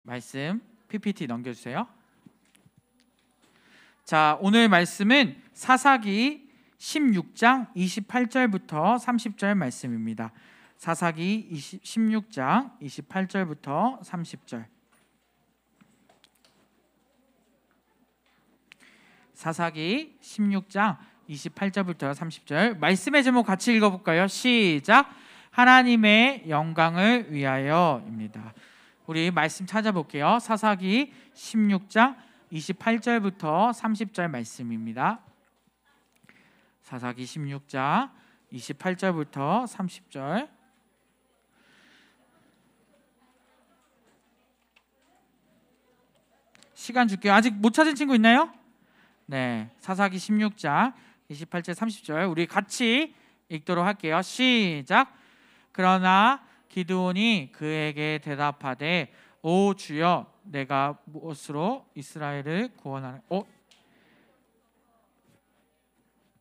말씀 PPT 넘겨주세요. 자, 오늘 말씀은 사사기 16장 28절부터 30절 말씀입니다. 사사기 16장 28절부터 30절. 사사기 16장 28절부터 30절 말씀의 제목 같이 읽어볼까요? 시작! 하나님의 영광을 위하여입니다. 우리 말씀 찾아볼게요. 사사기 16장 28절부터 30절 말씀입니다. 사사기 16장 28절부터 30절. 시간 줄게요. 아직 못 찾은 친구 있나요? 네, 사사기 16장 28절 30절 우리 같이 읽도록 할게요. 시작! 그러나 기드온이 그에게 대답하되 오 주여 내가 무엇으로 이스라엘을 구원하는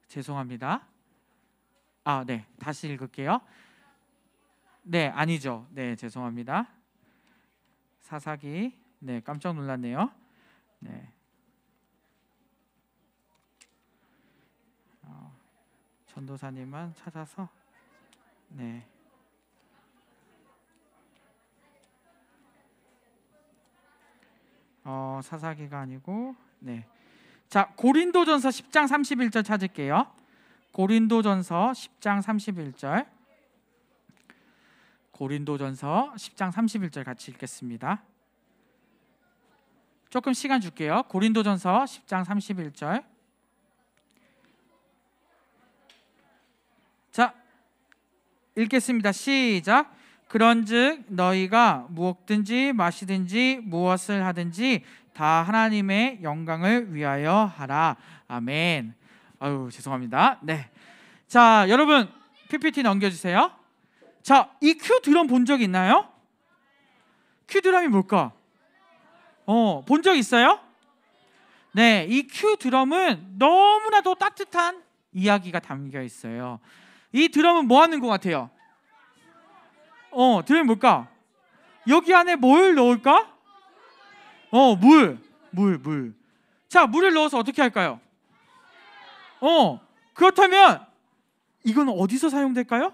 죄송합니다. 네, 다시 읽을게요. 네, 아니죠. 네, 죄송합니다. 사사기 네, 깜짝 놀랐네요. 네. 전도사님만 찾아서 네. 사사기가 아니고 네. 자, 고린도전서 10장 31절 찾을게요. 고린도전서 10장 31절. 고린도전서 10장 31절 같이 읽겠습니다. 조금 시간 줄게요. 고린도전서 10장 31절. 자, 읽겠습니다. 시작! 그런즉 너희가 무엇든지 마시든지 무엇을 하든지 다 하나님의 영광을 위하여 하라. 아멘. 아유, 죄송합니다. 네. 자, 여러분 PPT 넘겨주세요. 자, 이 큐 드럼 본 적 있나요? 큐 드럼이 뭘까? 본 적 있어요? 네, 이 큐 드럼은 너무나도 따뜻한 이야기가 담겨 있어요. 이 드럼은 뭐 하는 것 같아요? 드럼이 뭘까? 여기 안에 뭘 넣을까? 물. 자, 물을 넣어서 어떻게 할까요? 그렇다면 이건 어디서 사용될까요?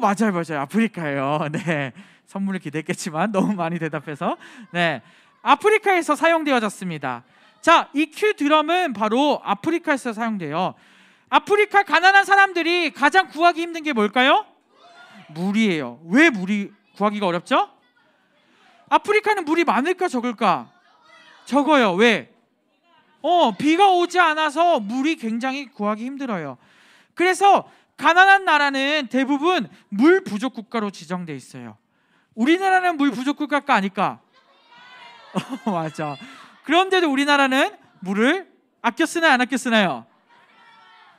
맞아요. 아프리카예요. 네. 선물을 기대했겠지만 너무 많이 대답해서 네. 아프리카에서 사용되어졌습니다. 자, 이 큐 드럼은 바로 아프리카에서 사용돼요. 아프리카 가난한 사람들이 가장 구하기 힘든 게 뭘까요? 물이에요. 왜 물이 구하기가 어렵죠? 아프리카는 물이 많을까 적을까? 적어요. 왜? 비가 오지 않아서 물이 굉장히 구하기 힘들어요. 그래서 가난한 나라는 대부분 물 부족 국가로 지정돼 있어요. 우리나라는 물 부족 국가가 아닐까? 맞아. 그런데도 우리나라는 물을 아껴 쓰나요? 안 아껴 쓰나요?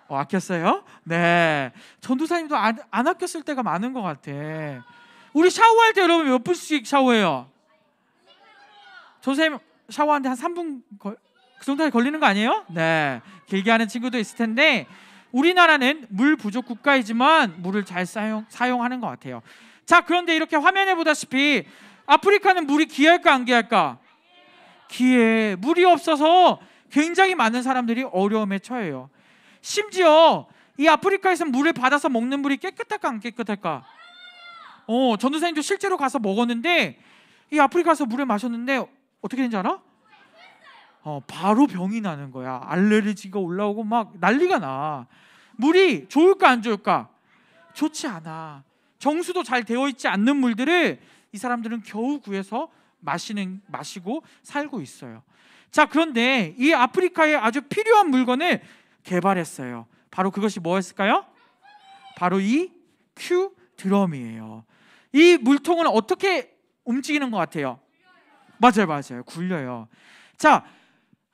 아꼈어요? 네. 전도사님도 안 아껴 쓸 때가 많은 것 같아. 우리 샤워할 때 여러분 몇 분씩 샤워해요? 전도사님 샤워하는데 한 3분 그 정도에 걸리는 거 아니에요? 네. 길게 하는 친구도 있을 텐데 우리나라는 물 부족 국가이지만 물을 잘 사용하는 것 같아요. 자, 그런데 이렇게 화면에 보다시피 아프리카는 물이 귀할까 안 귀할까? 귀해. 물이 없어서 굉장히 많은 사람들이 어려움에 처해요. 심지어 이 아프리카에서 물을 받아서 먹는 물이 깨끗할까 안 깨끗할까? 전도사님도 실제로 가서 먹었는데 이 아프리카에서 물을 마셨는데 어떻게 되는지 알아? 바로 병이 나는 거야. 알레르기가 올라오고 막 난리가 나. 물이 좋을까 안 좋을까? 좋지 않아. 정수도 잘 되어 있지 않는 물들을 이 사람들은 겨우 구해서 마시고 살고 있어요. 자, 그런데 이 아프리카에 아주 필요한 물건을 개발했어요. 바로 그것이 뭐였을까요? 바로 이 큐 드럼이에요. 이 물통은 어떻게 움직이는 것 같아요? 맞아요. 굴려요. 자,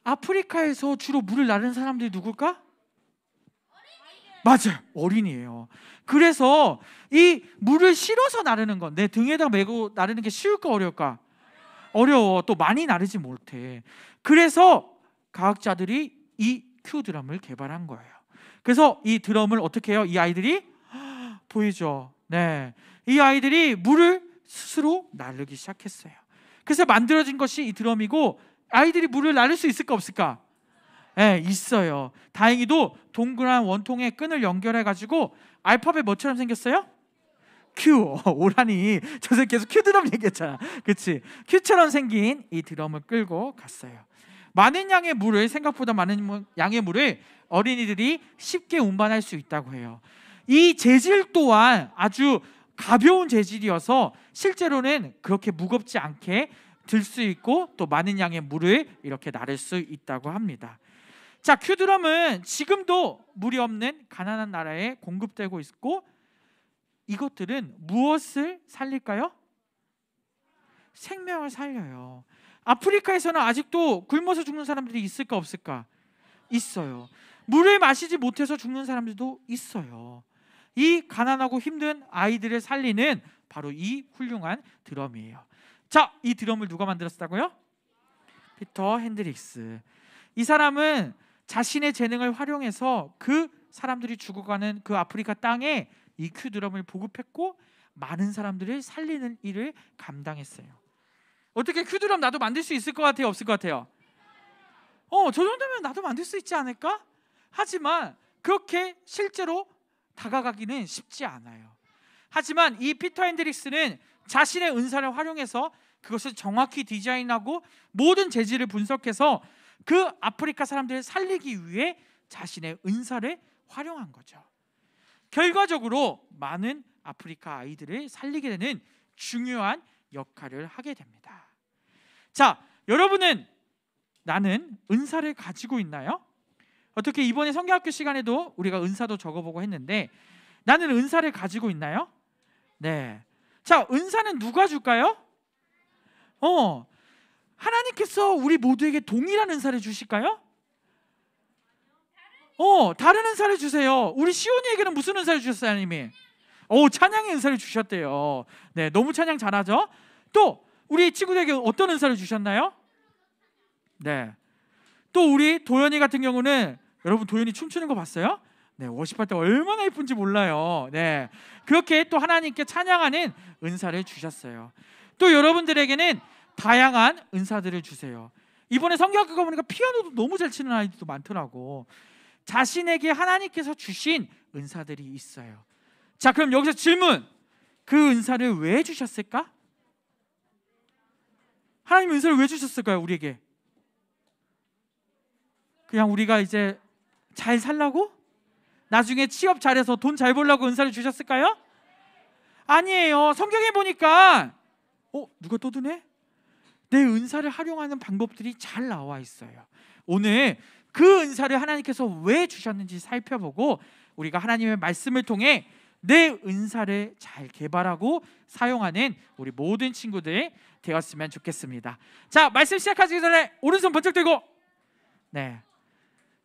아프리카에서 주로 물을 나르는 사람들이 누굴까? 맞아요. 어린이에요. 그래서 이 물을 실어서 나르는 건 내 등에다 메고 나르는 게 쉬울까 어려울까? 어려워. 또 많이 나르지 못해. 그래서 과학자들이 이 큐 드럼을 개발한 거예요. 그래서 이 드럼을 어떻게 해요? 이 아이들이 보이죠? 네, 이 아이들이 물을 스스로 나르기 시작했어요. 그래서 만들어진 것이 이 드럼이고, 아이들이 물을 나를 수 있을까 없을까? 네, 있어요. 다행히도 동그란 원통에 끈을 연결해가지고 알파벳 뭐처럼 생겼어요? Q. 오라니, 저새 계속 Q 드럼 얘기했잖아. 그치? Q처럼 생긴 이 드럼을 끌고 갔어요. 많은 양의 물을, 생각보다 많은 양의 물을 어린이들이 쉽게 운반할 수 있다고 해요. 이 재질 또한 아주 가벼운 재질이어서 실제로는 그렇게 무겁지 않게 들 수 있고, 또 많은 양의 물을 이렇게 나를 수 있다고 합니다. 자, 큐드럼은 지금도 물이 없는 가난한 나라에 공급되고 있고, 이것들은 무엇을 살릴까요? 생명을 살려요. 아프리카에서는 아직도 굶어서 죽는 사람들이 있을까 없을까? 있어요. 물을 마시지 못해서 죽는 사람들도 있어요. 이 가난하고 힘든 아이들을 살리는 바로 이 훌륭한 드럼이에요. 자, 이 드럼을 누가 만들었다고요? 피터 핸드릭스. 이 사람은 자신의 재능을 활용해서 그 사람들이 죽어가는 그 아프리카 땅에 이 큐드럼을 보급했고, 많은 사람들을 살리는 일을 감당했어요. 어떻게 큐드럼 나도 만들 수 있을 것 같아요? 없을 것 같아요? 저 정도면 나도 만들 수 있지 않을까? 하지만 그렇게 실제로 다가가기는 쉽지 않아요. 하지만 이 피터 핸드릭스는 자신의 은사를 활용해서 그것을 정확히 디자인하고 모든 재질을 분석해서 그 아프리카 사람들을 살리기 위해 자신의 은사를 활용한 거죠. 결과적으로 많은 아프리카 아이들을 살리게 되는 중요한 역할을 하게 됩니다. 자, 여러분은 나는 은사를 가지고 있나요? 어떻게 이번에 성경학교 시간에도 우리가 은사도 적어보고 했는데, 나는 은사를 가지고 있나요? 네. 자, 은사는 누가 줄까요? 하나님께서 우리 모두에게 동일한 은사를 주실까요? 다른 은사를 주세요. 우리 시온이에게는 무슨 은사를 주셨어요, 하나님이? 찬양의 은사를 주셨대요. 네, 너무 찬양 잘하죠? 또 우리 친구들에게 어떤 은사를 주셨나요? 네. 또 우리 도연이 같은 경우는, 여러분 도연이 춤추는 거 봤어요? 네, 워십할 때 얼마나 예쁜지 몰라요. 네, 그렇게 또 하나님께 찬양하는 은사를 주셨어요. 또 여러분들에게는 다양한 은사들을 주세요. 이번에 성경학교 가보니까 피아노도 너무 잘 치는 아이들도 많더라고. 자신에게 하나님께서 주신 은사들이 있어요. 자, 그럼 여기서 질문. 그 은사를 왜 주셨을까? 하나님 은사를 왜 주셨을까요, 우리에게? 그냥 우리가 이제 잘 살라고? 나중에 취업 잘해서 돈 잘 벌려고 은사를 주셨을까요? 아니에요. 성경에 보니까 누가 떠드네? 내 은사를 활용하는 방법들이 잘 나와 있어요. 오늘 그 은사를 하나님께서 왜 주셨는지 살펴보고, 우리가 하나님의 말씀을 통해 내 은사를 잘 개발하고 사용하는 우리 모든 친구들 되었으면 좋겠습니다. 자, 말씀 시작하기 전에 오른손 번쩍 들고, 네,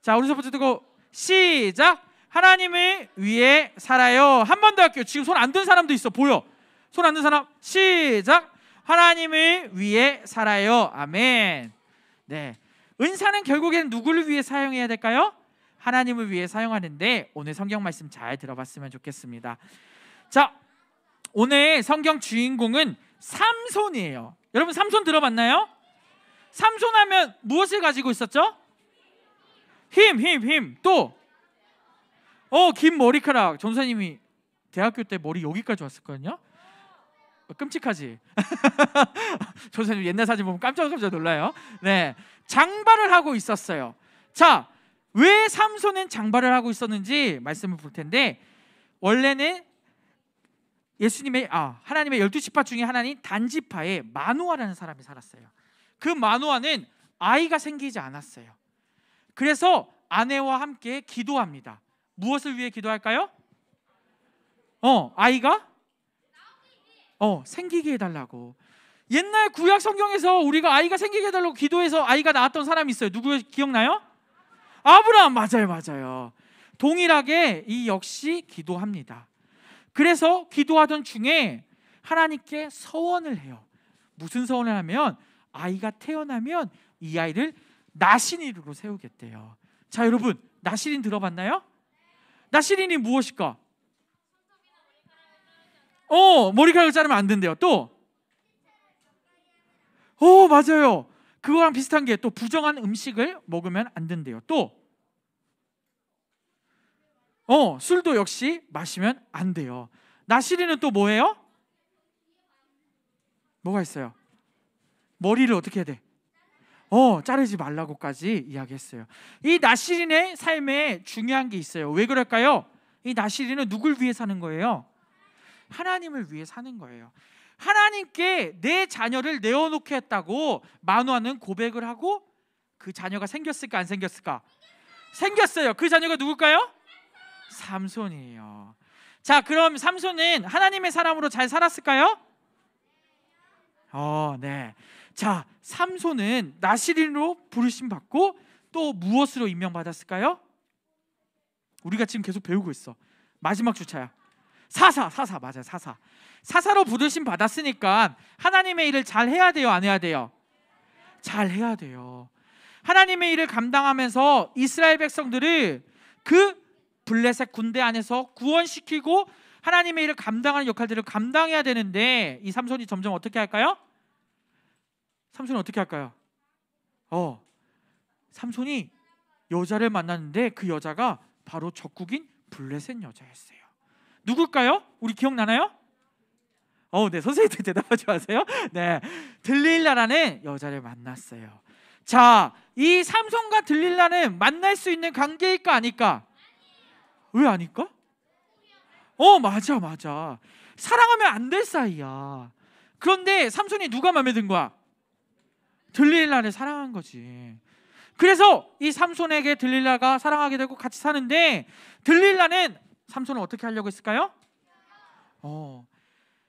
자, 오른손 번쩍 들고 시작. 하나님을 위해 살아요. 한 번 더 할게요. 지금 손 안 든 사람도 있어. 보여? 손 안 든 사람 시작. 하나님을 위해 살아요. 아멘. 네, 은사는 결국에는 누구를 위해 사용해야 될까요? 하나님을 위해 사용하는데, 오늘 성경 말씀 잘 들어봤으면 좋겠습니다. 자, 오늘 성경 주인공은 삼손이에요. 여러분 삼손 들어봤나요? 삼손 하면 무엇을 가지고 있었죠? 힘. 또 긴 머리카락. 전사님이 대학교 때 머리 여기까지 왔었거든요. 끔찍하지? 전사님 옛날 사진 보면 깜짝 놀라요. 네, 장발을 하고 있었어요. 자, 왜 삼손은 장발을 하고 있었는지 말씀을 볼 텐데, 원래는 하나님의 12지파 중에 하나인 단지파에 마노아라는 사람이 살았어요. 그 마노아는 아이가 생기지 않았어요. 그래서 아내와 함께 기도합니다. 무엇을 위해 기도할까요? 아이가 생기게 해달라고. 옛날 구약 성경에서 우리가 아이가 생기게 해달라고 기도해서 아이가 낳았던 사람이 있어요. 누구 기억나요? 아브라함. 맞아요. 동일하게 이 역시 기도합니다. 그래서 기도하던 중에 하나님께 서원을 해요. 무슨 서원을 하면, 아이가 태어나면 이 아이를 나시린으로 세우겠대요. 자, 여러분 나시린 들어봤나요? 나시린이 무엇일까? 머리카락을 자르면 안 된대요. 또 맞아요. 그거랑 비슷한 게 또 부정한 음식을 먹으면 안 된대요. 또 술도 역시 마시면 안 돼요. 나시리는 또 뭐예요? 뭐가 있어요? 머리를 어떻게 해야 돼? 자르지 말라고까지 이야기했어요. 이 나시린의 삶에 중요한 게 있어요. 왜 그럴까요? 이 나시린은 누굴 위해 사는 거예요? 하나님을 위해 사는 거예요. 하나님께 내 자녀를 내어놓게 했다고 마노아는 고백을 하고 그 자녀가 생겼을까 안 생겼을까? 생겼어요. 그 자녀가 누굴까요? 삼손이에요. 자, 그럼 삼손은 하나님의 사람으로 잘 살았을까요? 네. 자, 삼손은 나시린으로 부르심 받고 또 무엇으로 임명받았을까요? 우리가 지금 계속 배우고 있어. 마지막 주차야. 사사 맞아요. 사사로 부르심 받았으니까 하나님의 일을 잘 해야 돼요, 안 해야 돼요? 잘 해야 돼요. 하나님의 일을 감당하면서 이스라엘 백성들을 그 블레셋 군대 안에서 구원시키고 하나님의 일을 감당하는 역할들을 감당해야 되는데 이 삼손이 점점 어떻게 할까요? 삼손이 어떻게 할까요? 삼손이 여자를 만났는데 그 여자가 바로 적국인 블레셋 여자였어요. 누굴까요? 우리 기억나나요? 네, 선생님들 대답하지 마세요. 네, 들릴라라는 여자를 만났어요. 자, 이 삼손과 들릴라는 만날 수 있는 관계일까 아닐까? 왜 아닐까? 맞아. 사랑하면 안 될 사이야. 그런데 삼손이 누가 마음에 든 거야? 들릴라를 사랑한 거지. 그래서 이 삼손에게 들릴라가 사랑하게 되고 같이 사는데 들릴라는 삼손을 어떻게 하려고 했을까요?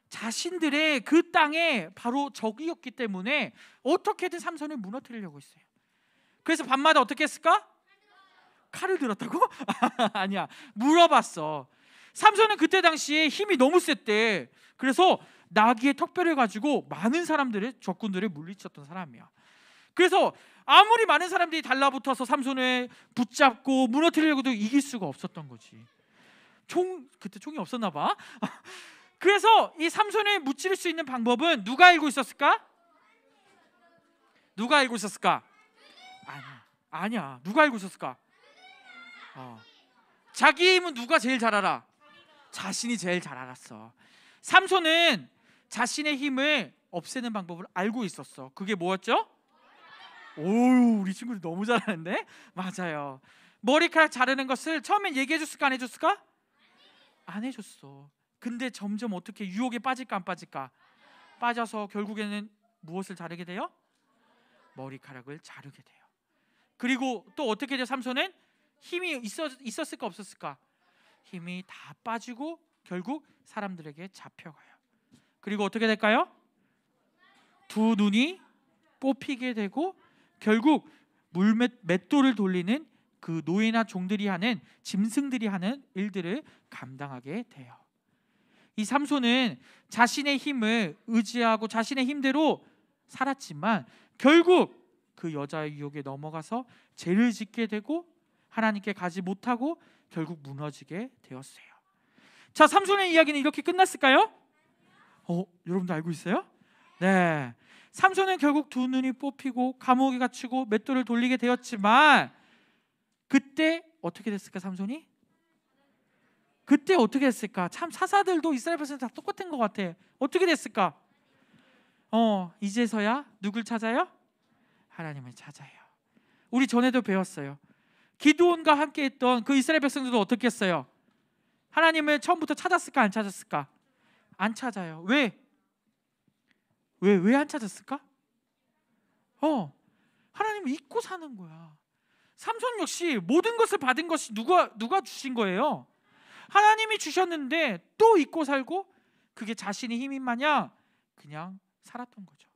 자신들의 그 땅에 바로 적이었기 때문에 어떻게든 삼손을 무너뜨리려고 했어요. 그래서 밤마다 어떻게 했을까? 칼을 들었다고? 아니야, 물어봤어. 삼손은 그때 당시에 힘이 너무 셌대. 그래서 나귀의 턱뼈를 가지고 많은 사람들의 적군들을 물리쳤던 사람이야. 그래서 아무리 많은 사람들이 달라붙어서 삼손을 붙잡고 무너뜨리려고도 이길 수가 없었던 거지. 그때 총이 없었나 봐. 그래서 이 삼손을 무찌를 수 있는 방법은 누가 알고 있었을까? 누가 알고 있었을까? 아니야. 누가 알고 있었을까? 자기 힘은 누가 제일 잘 알아? 자신이 제일 잘 알았어. 삼손은 자신의 힘을 없애는 방법을 알고 있었어. 그게 뭐였죠? 우리 친구들 너무 잘하는데? 맞아요. 머리카락 자르는 것을 처음엔 얘기해 줬을까 안 해줬을까? 안 해줬어. 근데 점점 어떻게 유혹에 빠질까 안 빠질까? 빠져서 결국에는 무엇을 자르게 돼요? 머리카락을 자르게 돼요. 그리고 또 어떻게 돼요? 삼손은 힘이 있었을까 없었을까? 힘이 다 빠지고 결국 사람들에게 잡혀가요. 그리고 어떻게 될까요? 두 눈이 뽑히게 되고 결국 맷돌을 돌리는 그 노예나 종들이 하는, 짐승들이 하는 일들을 감당하게 돼요. 이 삼손은 자신의 힘을 의지하고 자신의 힘대로 살았지만 결국 그 여자의 유혹에 넘어가서 죄를 짓게 되고 하나님께 가지 못하고 결국 무너지게 되었어요. 자, 삼손의 이야기는 이렇게 끝났을까요? 여러분도 알고 있어요? 네, 삼손은 결국 두 눈이 뽑히고 감옥에 갇히고 맷돌을 돌리게 되었지만 그때 어떻게 됐을까? 삼손이? 그때 어떻게 됐을까? 참 사사들도 이스라엘 백성들 다 똑같은 것 같아. 어떻게 됐을까? 이제서야 누굴 찾아요? 하나님을 찾아요. 우리 전에도 배웠어요. 기드온과 함께 했던 그 이스라엘 백성들도 어떻게 했어요? 하나님을 처음부터 찾았을까 안 찾았을까? 안 찾아요. 왜 안 찾았을까? 하나님을 잊고 사는 거야. 삼손 역시 모든 것을 받은 것이 누가 주신 거예요? 하나님이 주셨는데 또 잊고 살고 그게 자신의 힘인 마냥 그냥 살았던 거죠.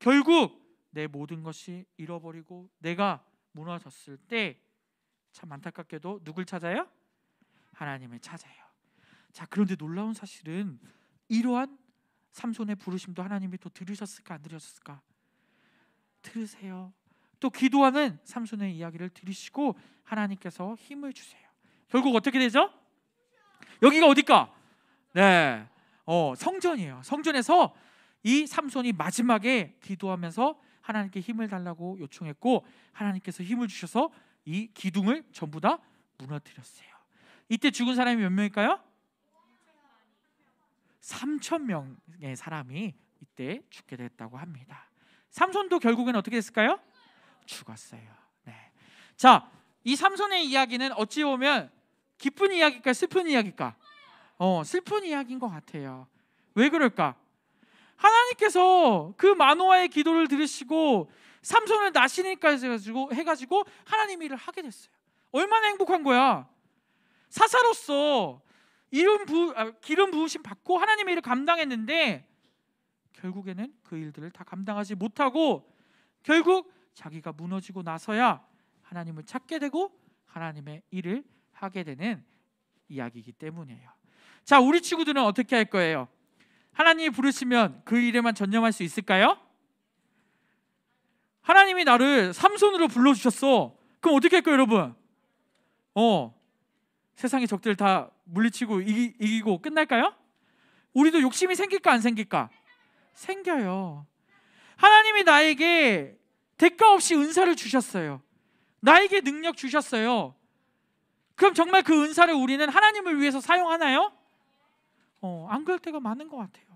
결국 내 모든 것이 잃어버리고 내가 무너졌을 때 참 안타깝게도 누굴 찾아요? 하나님을 찾아요. 자, 그런데 놀라운 사실은 이러한 삼손의 부르심도 하나님이 또 들으셨을까 안 들으셨을까? 들으세요. 또 기도하는 삼손의 이야기를 들으시고 하나님께서 힘을 주세요. 결국 어떻게 되죠? 여기가 어딜까? 네, 성전이에요. 성전에서 이 삼손이 마지막에 기도하면서 하나님께 힘을 달라고 요청했고 하나님께서 힘을 주셔서 이 기둥을 전부 다 무너뜨렸어요. 이때 죽은 사람이 몇 명일까요? 3,000명의 사람이 이때 죽게 됐다고 합니다. 삼손도 결국엔 어떻게 됐을까요? 죽었어요. 네. 자, 이 삼손의 이야기는 어찌 보면 기쁜 이야기일까 슬픈 이야기일까? 슬픈 이야기인 것 같아요. 왜 그럴까? 하나님께서 그 마노아의 기도를 들으시고 삼손을 나시니까지 해가지고 하나님 일을 하게 됐어요. 얼마나 행복한 거야. 사사로서 기름 부으심 받고 하나님의 일을 감당했는데 결국에는 그 일들을 다 감당하지 못하고 결국 자기가 무너지고 나서야 하나님을 찾게 되고 하나님의 일을 하게 되는 이야기이기 때문이에요. 자, 우리 친구들은 어떻게 할 거예요? 하나님이 부르시면 그 일에만 전념할 수 있을까요? 하나님이 나를 삼손으로 불러주셨어. 그럼 어떻게 할 거예요, 여러분? 세상의 적들을 다 물리치고 이기고 끝날까요? 우리도 욕심이 생길까 안 생길까? 생겨요. 하나님이 나에게 대가 없이 은사를 주셨어요. 나에게 능력 주셨어요. 그럼 정말 그 은사를 우리는 하나님을 위해서 사용하나요? 안 그럴 때가 많은 것 같아요.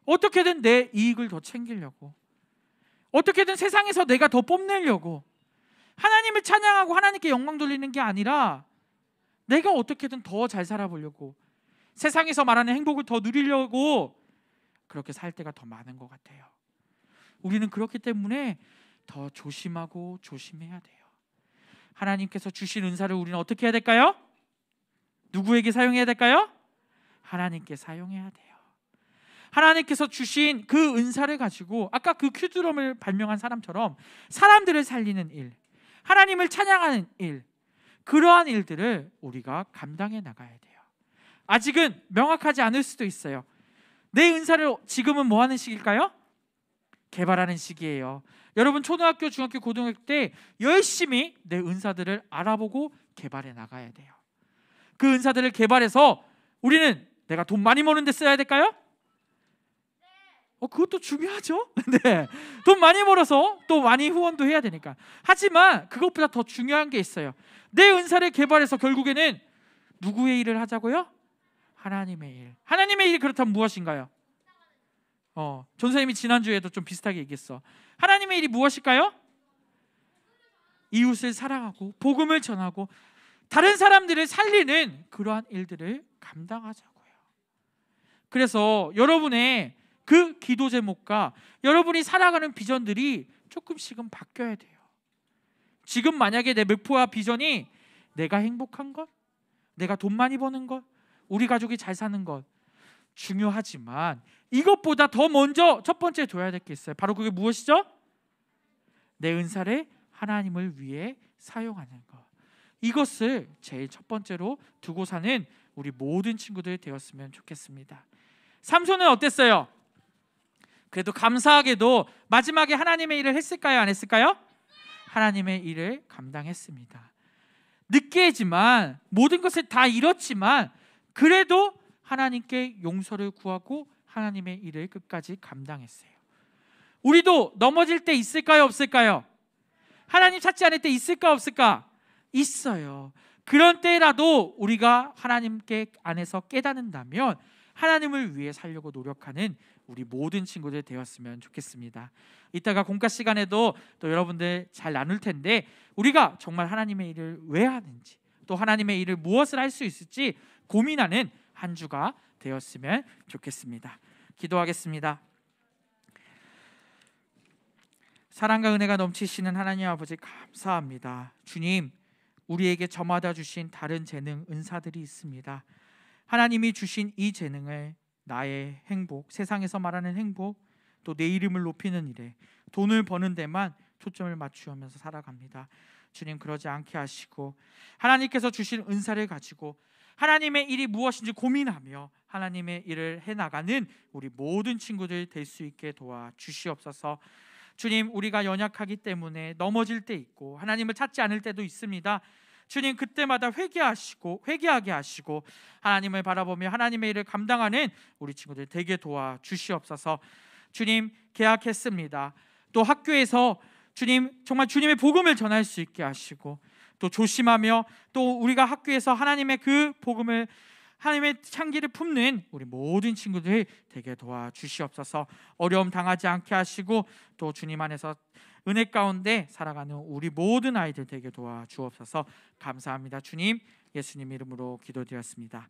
어떻게든 내 이익을 더 챙기려고, 어떻게든 세상에서 내가 더 뽐내려고, 하나님을 찬양하고 하나님께 영광 돌리는 게 아니라 내가 어떻게든 더 잘 살아보려고, 세상에서 말하는 행복을 더 누리려고 그렇게 살 때가 더 많은 것 같아요. 우리는 그렇기 때문에 더 조심하고 조심해야 돼요. 하나님께서 주신 은사를 우리는 어떻게 해야 될까요? 누구에게 사용해야 될까요? 하나님께 사용해야 돼요. 하나님께서 주신 그 은사를 가지고 아까 그 큐드럼을 발명한 사람처럼 사람들을 살리는 일, 하나님을 찬양하는 일, 그러한 일들을 우리가 감당해 나가야 돼요. 아직은 명확하지 않을 수도 있어요. 내 은사를 지금은 뭐 하는 시기일까요? 개발하는 시기예요. 여러분 초등학교, 중학교, 고등학교 때 열심히 내 은사들을 알아보고 개발해 나가야 돼요. 그 은사들을 개발해서 우리는 내가 돈 많이 버는 데 써야 될까요? 그것도 중요하죠. 네. 돈 많이 벌어서 또 많이 후원도 해야 되니까. 하지만 그것보다 더 중요한 게 있어요. 내 은사를 개발해서 결국에는 누구의 일을 하자고요? 하나님의 일. 하나님의 일이 그렇다면 무엇인가요? 전사님이 지난주에도 좀 비슷하게 얘기했어. 하나님의 일이 무엇일까요? 이웃을 사랑하고 복음을 전하고 다른 사람들을 살리는 그러한 일들을 감당하자고요. 그래서 여러분의 그 기도 제목과 여러분이 살아가는 비전들이 조금씩은 바뀌어야 돼요. 지금 만약에 내 목표와 비전이 내가 행복한 것, 내가 돈 많이 버는 것, 우리 가족이 잘 사는 것 중요하지만 이것보다 더 먼저 첫 번째 둬야 될 게 있어요. 바로 그게 무엇이죠? 내 은사를 하나님을 위해 사용하는 것. 이것을 제일 첫 번째로 두고 사는 우리 모든 친구들 되었으면 좋겠습니다. 삼손은 어땠어요? 그래도 감사하게도 마지막에 하나님의 일을 했을까요? 안 했을까요? 하나님의 일을 감당했습니다. 늦게지만 모든 것을 다 잃었지만 그래도 하나님께 용서를 구하고 하나님의 일을 끝까지 감당했어요. 우리도 넘어질 때 있을까요? 없을까요? 하나님 찾지 않을 때 있을까? 없을까? 있어요. 그런 때라도 우리가 하나님께 안에서 깨닫는다면 하나님을 위해 살려고 노력하는 우리 모든 친구들 되었으면 좋겠습니다. 이따가 공과 시간에도 또 여러분들 잘 나눌 텐데 우리가 정말 하나님의 일을 왜 하는지, 또 하나님의 일을 무엇을 할 수 있을지 고민하는 한 주가 되었으면 좋겠습니다. 기도하겠습니다. 사랑과 은혜가 넘치시는 하나님 아버지 감사합니다. 주님, 우리에게 저마다 주신 다른 재능, 은사들이 있습니다. 하나님이 주신 이 재능을 나의 행복, 세상에서 말하는 행복, 또 내 이름을 높이는 일에, 돈을 버는 데만 초점을 맞추면서 살아갑니다. 주님, 그러지 않게 하시고 하나님께서 주신 은사를 가지고 하나님의 일이 무엇인지 고민하며 하나님의 일을 해나가는 우리 모든 친구들 될 수 있게 도와주시옵소서. 주님, 우리가 연약하기 때문에 넘어질 때 있고 하나님을 찾지 않을 때도 있습니다. 주님 그때마다 회개하게 하시고 하나님을 바라보며 하나님의 일을 감당하는 우리 친구들 되게 도와주시옵소서. 주님 계약했습니다. 또 학교에서 주님 정말 주님의 복음을 전할 수 있게 하시고 또 조심하며 또 우리가 학교에서 하나님의 그 복음을 하나님의 향기를 품는 우리 모든 친구들 되게 도와주시옵소서. 어려움 당하지 않게 하시고 또 주님 안에서 은혜 가운데 살아가는 우리 모든 아이들 되게 도와주옵소서. 감사합니다. 주님 예수님 이름으로 기도드렸습니다.